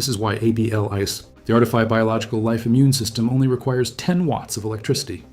This is why A.B.L.I.S, the Artifi-Biological life immune system, only requires 10 watts of electricity.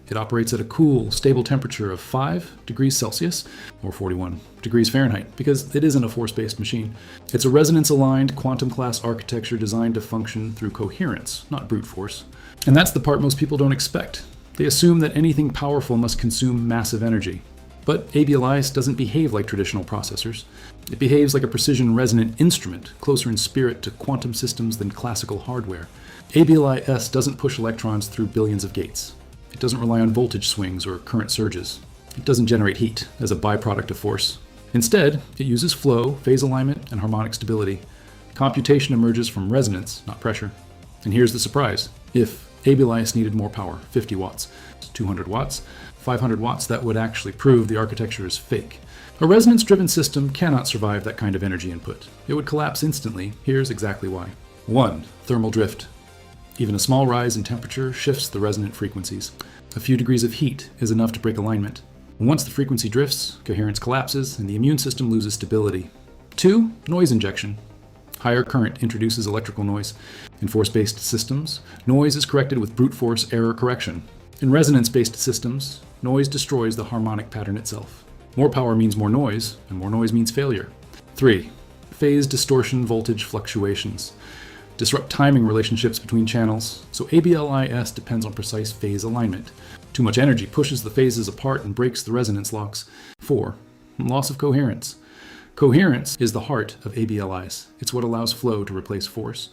It operates at a cool, stable temperature of 5 degrees Celsius, or 41 degrees Fahrenheit, because it isn't a force-based machine. It's a resonance-aligned, quantum-class architecture designed to function through coherence, not brute force. And that's the part most people don't expect. They assume that anything powerful must consume massive energy. But A.B.L.I.S doesn't behave like traditional processors. It behaves like a precision resonant instrument, closer in spirit to quantum systems than classical hardware. A.B.L.I.S doesn't push electrons through billions of gates. It doesn't rely on voltage swings or current surges. It doesn't generate heat as a byproduct of force. Instead, it uses flow, phase alignment, and harmonic stability. Computation emerges from resonance, not pressure. And here's the surprise. If A.B.L.I.S needed more power, 50 watts, 200 watts, 500 watts, that would actually prove the architecture is fake. A resonance-driven system cannot survive that kind of energy input. It would collapse instantly. Here's exactly why. 1. Thermal drift. Even a small rise in temperature shifts the resonant frequencies. A few degrees of heat is enough to break alignment. Once the frequency drifts, coherence collapses, and the immune system loses stability. 2. Noise injection. Higher current introduces electrical noise. In force-based systems, noise is corrected with brute force error correction. In resonance-based systems, noise destroys the harmonic pattern itself. More power means more noise, and more noise means failure. 3. Phase distortion voltage fluctuations. Disrupt timing relationships between channels, so A.B.L.I.S depends on precise phase alignment. Too much energy pushes the phases apart and breaks the resonance locks. 4. Loss of coherence. Coherence is the heart of A.B.L.I.S. It's what allows flow to replace force.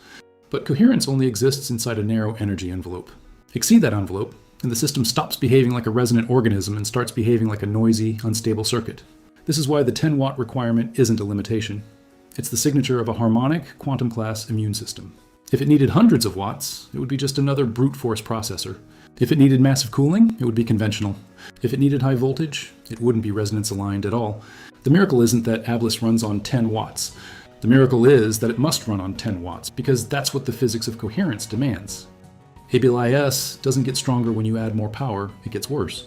But coherence only exists inside a narrow energy envelope. Exceed that envelope, and the system stops behaving like a resonant organism and starts behaving like a noisy, unstable circuit. This is why the 10-watt requirement isn't a limitation. It's the signature of a harmonic, quantum-class immune system. If it needed hundreds of watts, it would be just another brute force processor. If it needed massive cooling, it would be conventional. If it needed high voltage, it wouldn't be resonance-aligned at all. The miracle isn't that A.B.L.I.S runs on 10 watts. The miracle is that it must run on 10 watts, because that's what the physics of coherence demands. A.B.L.I.S doesn't get stronger when you add more power, it gets worse.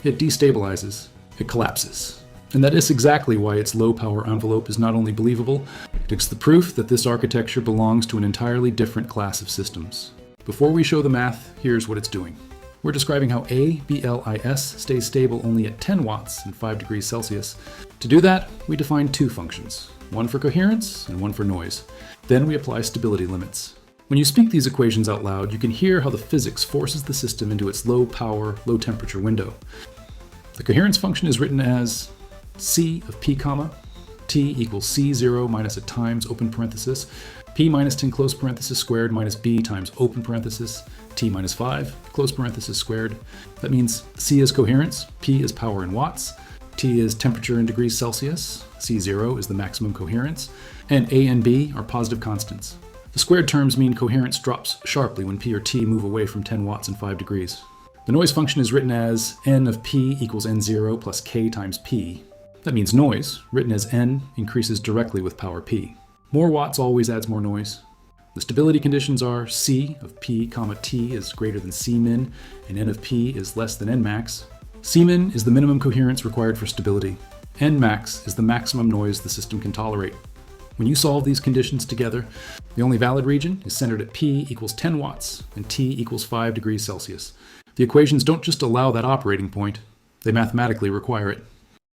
It destabilizes. It collapses. And that is exactly why its low-power envelope is not only believable, it's the proof that this architecture belongs to an entirely different class of systems. Before we show the math, here's what it's doing. We're describing how A.B.L.I.S stays stable only at 10 watts and 5 degrees Celsius. To do that, we define two functions, one for coherence and one for noise. Then we apply stability limits. When you speak these equations out loud, you can hear how the physics forces the system into its low-power, low-temperature window. The coherence function is written as C of P comma, T equals C0 minus a times open parenthesis, P minus 10 close parenthesis squared minus B times open parenthesis, T minus 5 close parenthesis squared. That means C is coherence, P is power in watts, T is temperature in degrees Celsius, C0 is the maximum coherence, and A and B are positive constants. The squared terms mean coherence drops sharply when P or T move away from 10 watts and 5 degrees. The noise function is written as N of P equals N0 plus K times P. That means noise, written as N, increases directly with power P. More watts always adds more noise. The stability conditions are C of P comma T is greater than C min, and N of P is less than N max. C min is the minimum coherence required for stability. N max is the maximum noise the system can tolerate. When you solve these conditions together, the only valid region is centered at P equals 10 watts and T equals 5 degrees Celsius. The equations don't just allow that operating point, they mathematically require it.